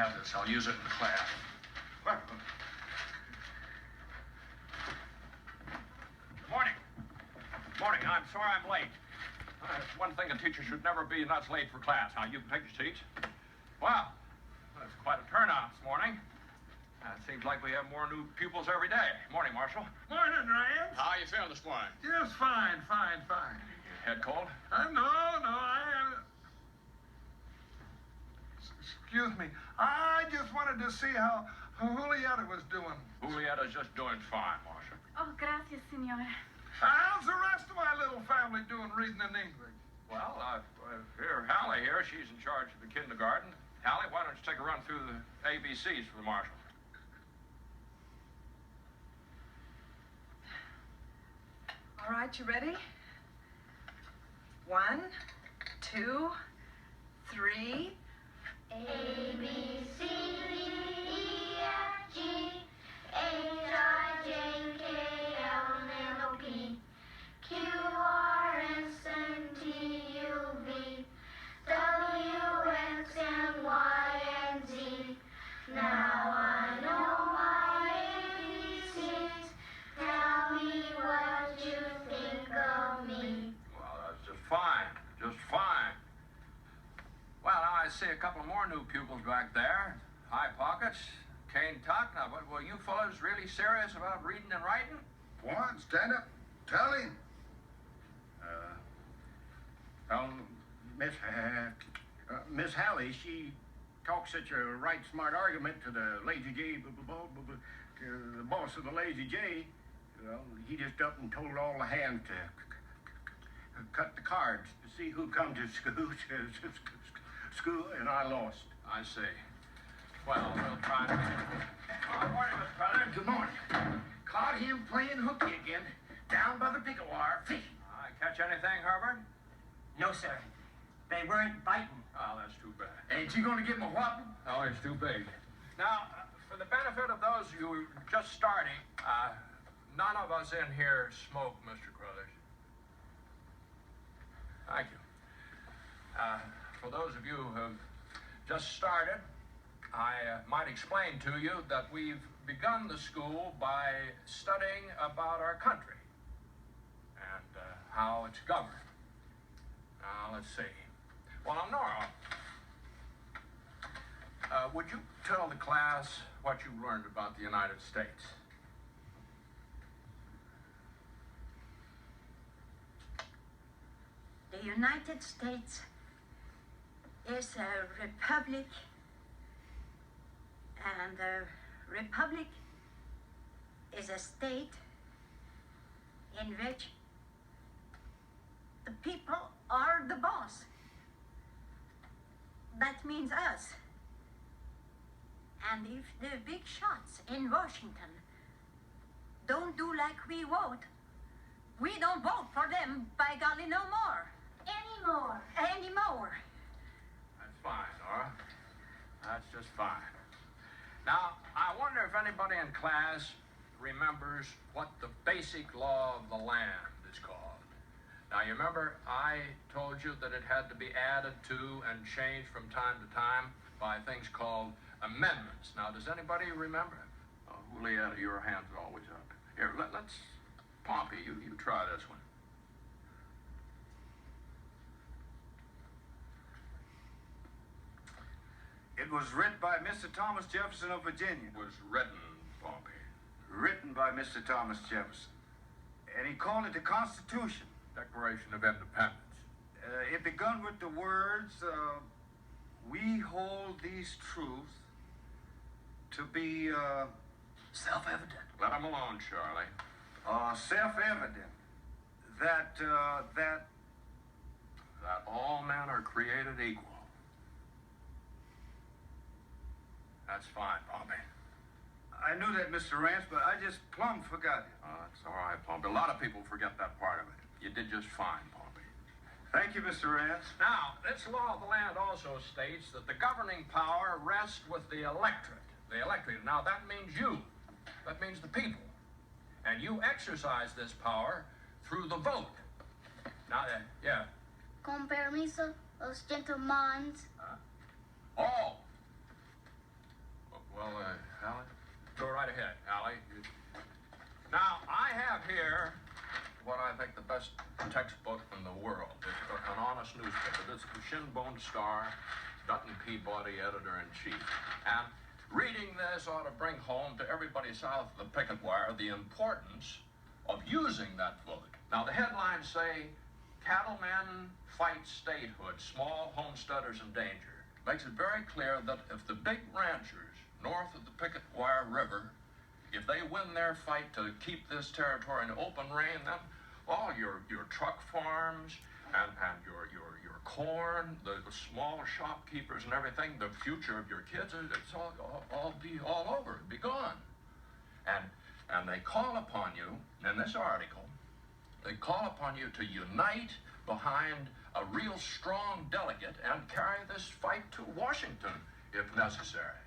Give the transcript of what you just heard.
have this. I'll use it in class. Good morning. Morning. I'm sorry I'm late. That's one thing a teacher should never be, and that's late for class. Now, you can take your seats. Wow, that's quite a turnout this morning. It seems like we have more new pupils every day. Morning, Marshall. Morning, Rance. How are you feeling this morning? Just fine. Your head cold? No, excuse me. I just wanted to see how Julieta was doing. Julieta's just doing fine, Marshall. Oh, gracias, señor. How's the rest of my little family doing reading and English? Well, here, Hallie here, she's in charge of the kindergarten. Hallie, why don't you take a run through the ABCs for the Marshal? All right, you ready? 1, 2, 3. A, B, C, D, E, F, G, H, I, J, K, L, M, N, O, P, Q, R, S, T, U, V, W, X, and Y, and Z. Now I know my ABCs. Tell me what you think of me. Well, that's just fine. Just fine. Well, now I see a couple more new pupils back there. High Pockets, Kane Tuck. Now, were you fellas really serious about reading and writing? What? Stand up. Tell him. Miss Hallie, she talks such a right smart argument to the Lazy J, to the boss of the Lazy J. Well, he just up and told all the hands to cut the cards to see who come to school, and I lost. I see. Well, we'll try to... Good morning, Mr. President. Good morning. Caught him playing hooky again, down by the picket wire, fishing. Catch anything, Herbert? No, sir. They weren't biting. Oh, that's too bad. Ain't you gonna give him a whopping? Oh, it's too big. Now, for the benefit of those of you who are just starting, none of us in here smoke, Mr. Crothers. Thank you. For those of you who have just started, I might explain to you that we've begun the school by studying about our country and how it's governed. Now, let's see. Well, now, Nora, would you tell the class what you learned about the United States? The United States is a republic, and a republic is a state in which the people are the boss. That means us. And if the big shots in Washington don't do like we vote, we don't vote for them, by golly, no more. Anymore. That's fine, Nora. That's just fine. Now, I wonder if anybody in class remembers what the basic law of the land is called. Now, you remember I told you that it had to be added to and changed from time to time by things called amendments. Now, does anybody remember? Julieta, your hands are always up. Here, let's... Pompey, you try this one. It was written by Mr. Thomas Jefferson of Virginia. Was written, Pompey. Written by Mr. Thomas Jefferson. And he called it the Constitution. Declaration of Independence. It begun with the words, we hold these truths to be Self-evident. Let him alone, Charlie. self-evident that That all men are created equal. That's fine, Pompey. I knew that, Mr. Rance, but I just plumb forgot it. That's all right, Pompey. A lot of people forget that part of it. You did just fine, Pompey. Thank you, Mr. Rance. Now, this law of the land also states that the governing power rests with the electorate. The electorate. Now, that means you. That means the people. And you exercise this power through the vote. Now, yeah. Con permiso, los gentlemen. Oh. Well, Allie, go right ahead, Allie. Now, I have here what I think the best textbook in the world. It's an honest newspaper. This is the Shinbone Star, Dutton Peabody, editor-in-chief. And reading this ought to bring home to everybody south of the picket wire the importance of using that book. Now, the headlines say, Cattlemen Fight Statehood, Small Homesteaders in Danger. Makes it very clear that if the big ranchers north of the picket wire river, if they win their fight to keep this territory in open reign, then all your truck farms and your corn, the small shopkeepers and everything, the future of your kids, it's all over, it'd be gone. And they call upon you, in this article, they call upon you to unite behind a real strong delegate and carry this fight to Washington if necessary.